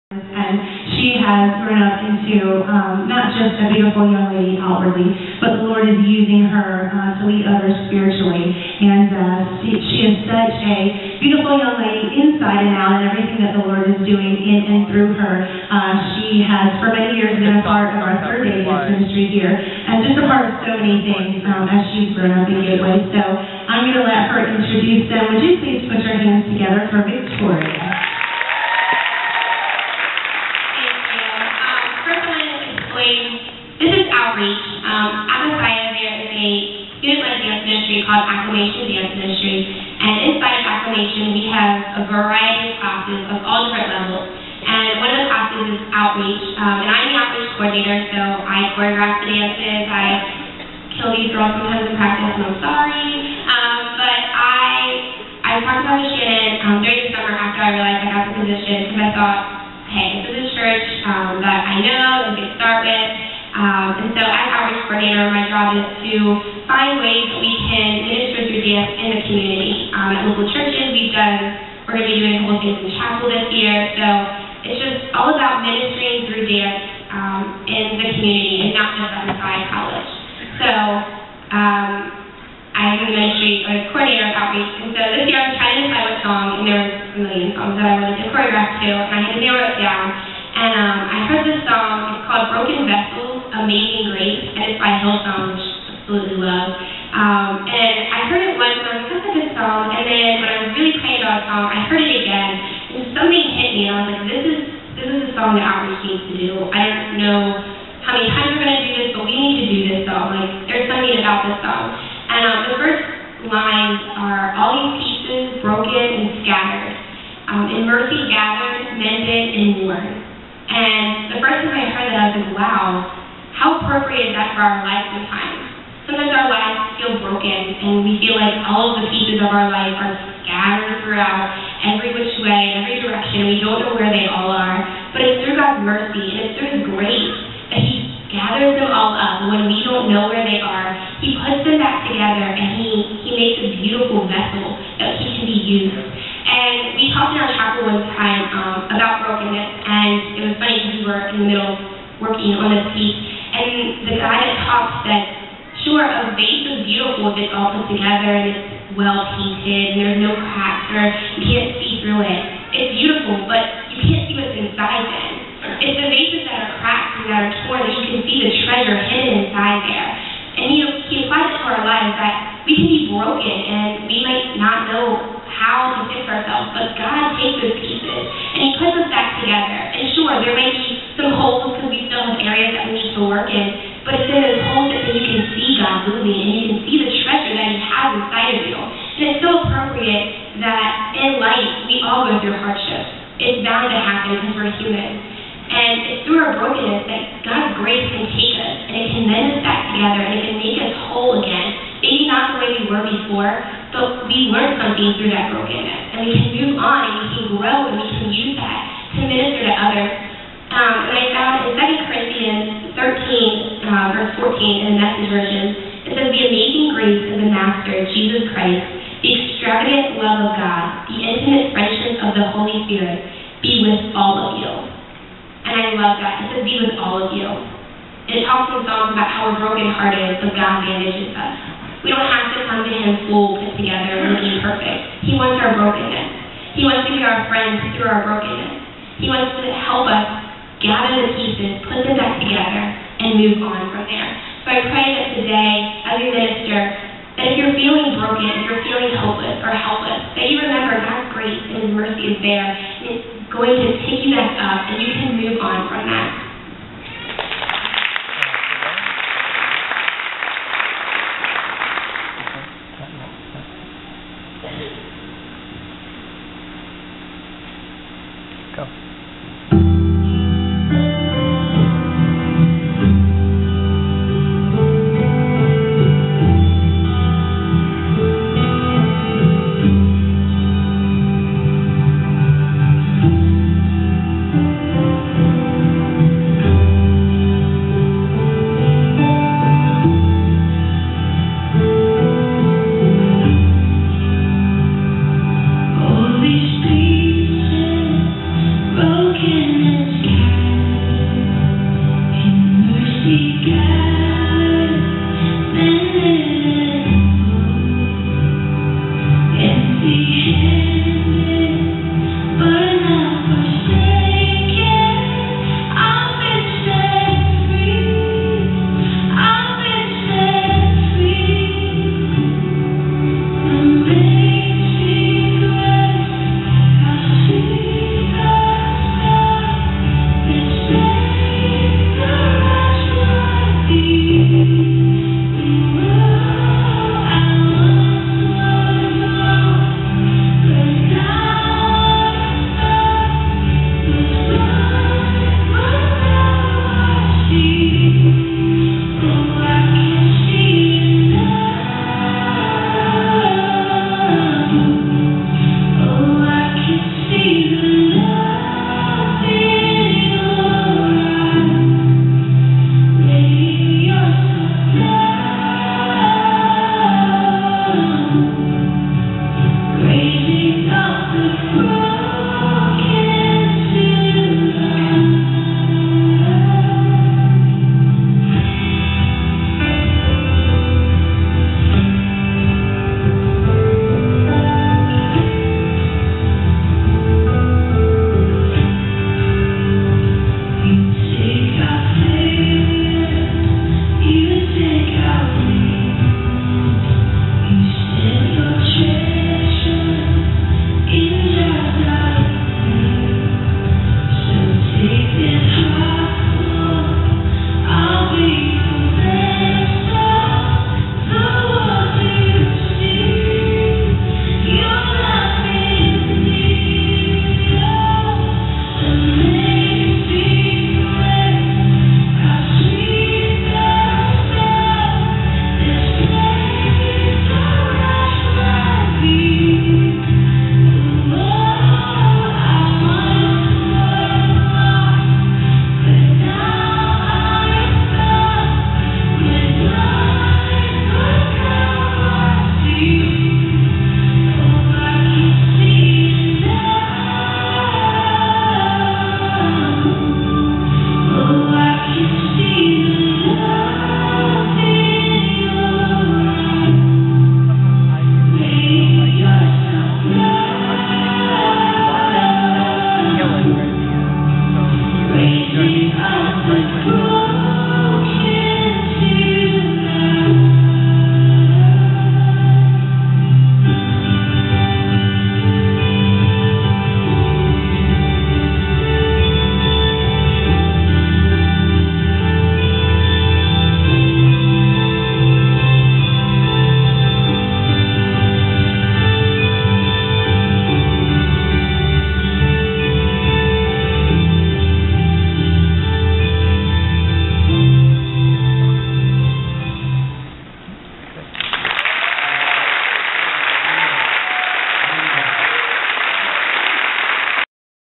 And she has grown up into not just a beautiful young lady outwardly, but the Lord is using her to lead others spiritually. And she is such a beautiful young lady inside and out, and everything that the Lord is doing in and through her. She has for many years been a part of our third day youth ministry here, and just a part of so many things as she's grown up in Gateway. So I'm going to let her introduce them. Would you please put your hands together for Victoria? This is outreach. At Messiah, there is a student-led dance ministry called Acclamation Dance Ministry, and inside of Acclamation, we have a variety of classes of all different levels. And one of the classes is outreach, and I'm the outreach coordinator, so I choreograph the dances. I kill these girls sometimes in practice, and I'm sorry. But I talked about with Shannon during the summer after I realized I got the position, because I thought, hey, this is a church that I know and can start with. And so as outreach coordinator, my job is to find ways that we can minister through dance in the community. At local churches, we're going to be doing a couple things in chapel this year. So it's just all about ministering through dance in the community and not just at Messiah College. So I'm the ministry coordinator of outreach. And so this year I was trying to decide what song, and there were a million songs that I wanted to choreograph to, and I had to narrow it down. And I heard this song. It's called Broken Vessels, Amazing Grace, and it's by Hillsong, which I absolutely love. And I heard it once, and I was like, that's a good song. And then when I was really praying about a song, I heard it again, and something hit me, and I was like, this is a song that outreach needs to do. I don't know how many times we're going to do this, but we need to do this song. Like, there's something about this song. And the first lines are, all these pieces broken and scattered, in mercy gathered, mended, and worn. And the first time I heard that, I was like, wow, how appropriate is that for our life sometimes? Sometimes our lives feel broken, and we feel like all of the pieces of our life are scattered throughout every which way, in every direction. We don't know where they all are. But it's through God's mercy, and it's through His grace that He gathers them all up when we don't know where they are. He puts them back together, and He makes a beautiful vessel that He can be used. And we talked in our chapel one time about brokenness, and it was funny because we were in the middle working on this piece, and the guy that talked said, sure, a vase is beautiful if it's all put together and it's well painted and there's no cracks or you can't see through it. It's beautiful, but you can't see what's inside then. It's the vases that are cracked and that are torn that you can see the treasure hidden inside there. And he applies it to our lives that we can be broken and we might not know how to fix ourselves, but God takes those pieces and He puts us back together. And sure, there may be some holes because we still have areas that we need to work in, but it's in those holes that then you can see God moving and you can see the treasure that He has inside of you. And it's so appropriate that in life we all go through hardships. It's bound to happen because we're human. And it's through our brokenness that God's grace can take us and it can mend us back together and it can make us whole again. Maybe not the way we were before, but we learned something through that brokenness. And we can move on and we can grow and we can use that to minister to others. And I found in 2 Corinthians 13, verse 14 in the Message version, it says, the amazing grace of the Master, Jesus Christ, the extravagant love of God, the intimate friendship of the Holy Spirit, be with all of you. And I love that. It says, be with all of you. And it talks in songs about how we're brokenhearted, but God bandages us. We don't have to come to Him full, put together, and looking perfect. He wants our brokenness. He wants to be our friend through our brokenness. He wants to help us gather the pieces, put them back together, and move on from there. So I pray that today, as we minister, that if you're feeling broken, if you're feeling hopeless or helpless, that you remember God's grace and His mercy is there, and it's going to pick you back up, and you can move on from that.